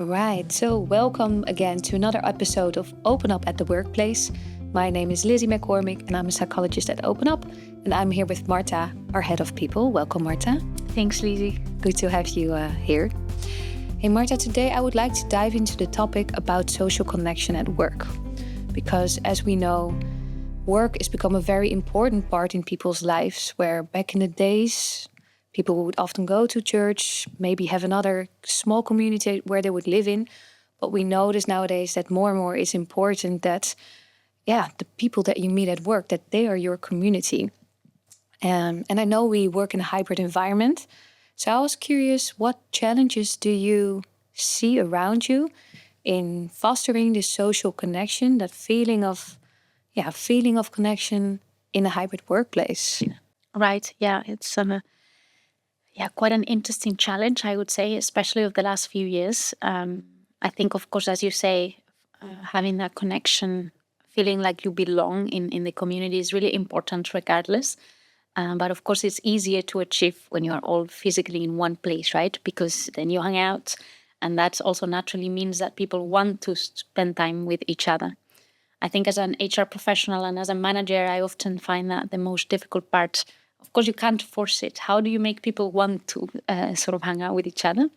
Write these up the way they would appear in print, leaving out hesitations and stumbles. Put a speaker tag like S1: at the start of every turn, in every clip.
S1: All right, so welcome again to another episode of Open Up at the Workplace. My name is Lizzy McCormick and I'm a psychologist at OpenUp. And I'm here with Marta, our head of people. Welcome, Marta.
S2: Thanks, Lizzy.
S1: Good to have you here. Hey, Marta, today I would like to dive into the topic about social connection at work. Because as we know, work has become a very important part in people's lives, where back in the days, people would often go to church, maybe have another small community where they would live in. But we notice nowadays that more and more it's important that, the people that you meet at work, that they are your community. And I know we work in a hybrid environment. So I was curious, what challenges do you see around you in fostering this social connection, that feeling of connection in a hybrid workplace?
S2: Right. Yeah, it's quite an interesting challenge, I would say, especially of the last few years. I think, of course, as you say, having that connection, feeling like you belong in the community is really important regardless. But of course, it's easier to achieve when you are all physically in one place, right? Because then you hang out, and that also naturally means that people want to spend time with each other. I think as an HR professional and as a manager, I often find that the most difficult part. Of course, you can't force it. How do you make people want to sort of hang out with each other?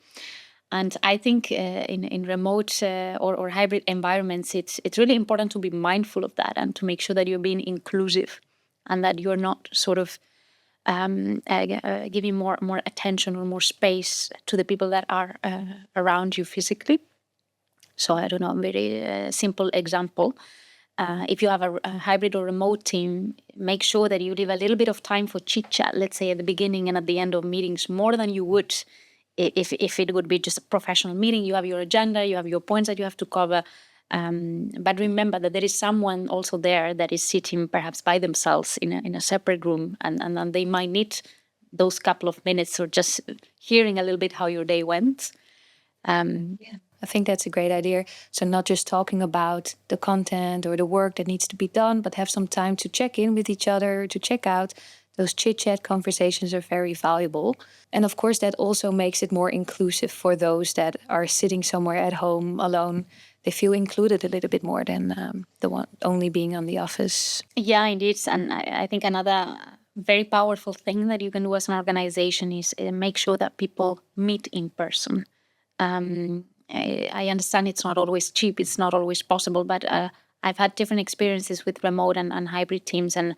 S2: And I think in remote or hybrid environments, it's really important to be mindful of that and to make sure that you're being inclusive and that you're not sort of giving more attention or more space to the people that are around you physically. So I don't know, a very simple example. If you have a hybrid or remote team, make sure that you leave a little bit of time for chit chat, let's say at the beginning and at the end of meetings, more than you would if it would be just a professional meeting. You have your agenda, you have your points that you have to cover. But remember that there is someone also there that is sitting perhaps by themselves in a separate room, and they might need those couple of minutes or just hearing a little bit how your day went.
S1: I think that's a great idea. So not just talking about the content or the work that needs to be done, but have some time to check in with each other, to check out. Those chit-chat conversations are very valuable. And of course, that also makes it more inclusive for those that are sitting somewhere at home alone. They feel included a little bit more than the one only being on the office.
S2: Yeah, indeed. And I think another very powerful thing that you can do as an organization is make sure that people meet in person. I understand it's not always cheap, it's not always possible, but I've had different experiences with remote and hybrid teams. And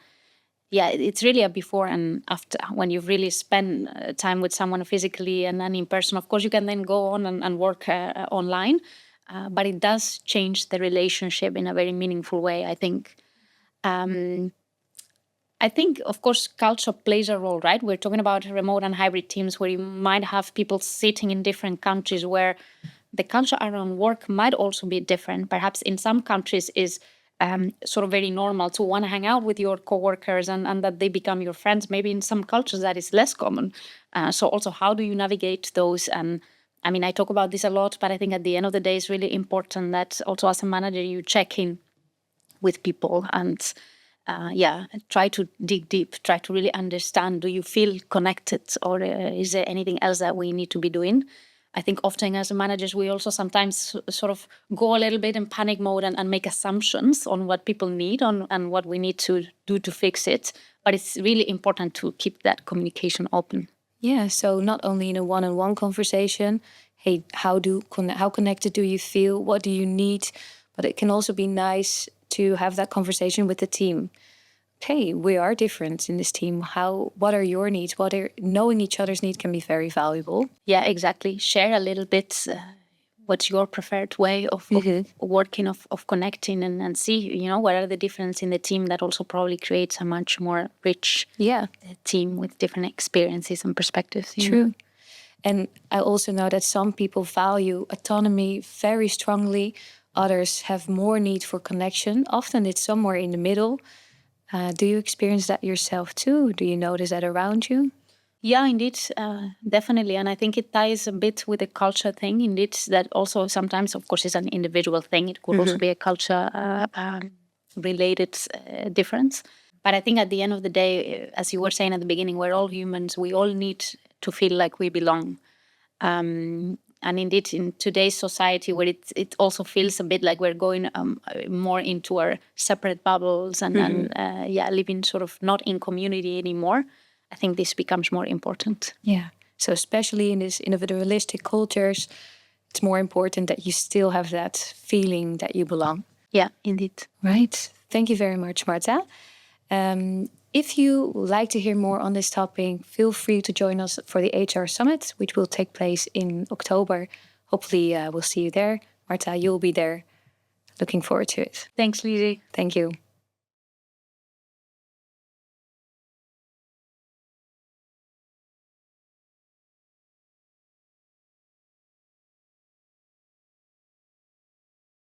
S2: yeah, it's really a before and after when you've really spent time with someone physically and then in person. Of course, you can then go on and work online, but it does change the relationship in a very meaningful way, I think. I think, of course, culture plays a role, right? We're talking about remote and hybrid teams where you might have people sitting in different countries where the culture around work might also be different. Perhaps in some countries is sort of very normal to want to hang out with your coworkers and that they become your friends. Maybe in some cultures that is less common. So also, how do you navigate those? And I mean, I talk about this a lot, but I think at the end of the day, it's really important that also as a manager, you check in with people and try to dig deep, try to really understand, do you feel connected or is there anything else that we need to be doing? I think often as managers, we also sometimes sort of go a little bit in panic mode and make assumptions on what people need and what we need to do to fix it. But it's really important to keep that communication open.
S1: Yeah, so not only in a one-on-one conversation, hey, how connected do you feel? What do you need? But it can also be nice to have that conversation with the team. Hey, we are different in this team. What are your needs? Knowing each other's needs can be very valuable.
S2: Yeah, exactly. Share a little bit what's your preferred way of working, of connecting and see, what are the differences in the team that also probably creates a much more rich team with different experiences and perspectives.
S1: True. And I also know that some people value autonomy very strongly. Others have more need for connection. Often it's somewhere in the middle. Do you experience that yourself too? Do you notice that around you?
S2: Yeah, indeed, definitely. And I think it ties a bit with the culture thing. Indeed, that also sometimes, of course, is an individual thing. It could also be a culture related difference. But I think at the end of the day, as you were saying at the beginning, we're all humans. We all need to feel like we belong. And indeed, in today's society, where it also feels a bit like we're going more into our separate bubbles and living sort of not in community anymore, I think this becomes more important.
S1: Yeah. So especially in these individualistic cultures, it's more important that you still have that feeling that you belong.
S2: Yeah, indeed.
S1: Right. Thank you very much, Marta. If you would like to hear more on this topic, feel free to join us for the HR Summit, which will take place in October. Hopefully, we'll see you there. Marta, you'll be there. Looking forward to it.
S2: Thanks, Lizzy.
S1: Thank you.